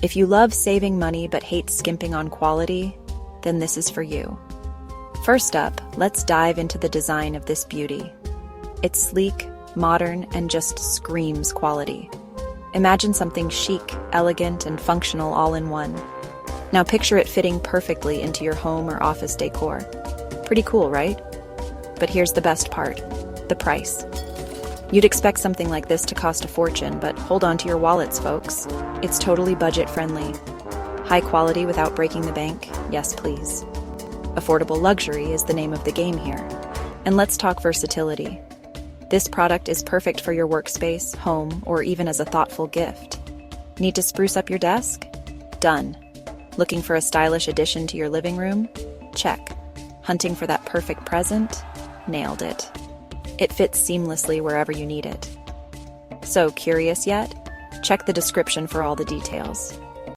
If you love saving money but hate skimping on quality, then this is for you. First up, let's dive into the design of this beauty. It's sleek, modern, and just screams quality. Imagine something chic, elegant, and functional all in one. Now picture it fitting perfectly into your home or office decor. Pretty cool, right? But here's the best part, the price. You'd expect something like this to cost a fortune, but hold on to your wallets, folks. It's totally budget-friendly. High quality without breaking the bank? Yes, please. Affordable luxury is the name of the game here. And let's talk versatility. This product is perfect for your workspace, home, or even as a thoughtful gift. Need to spruce up your desk? Done. Looking for a stylish addition to your living room? Check. Hunting for that perfect present? Nailed it. It fits seamlessly wherever you need it. So, curious yet? Check the description for all the details.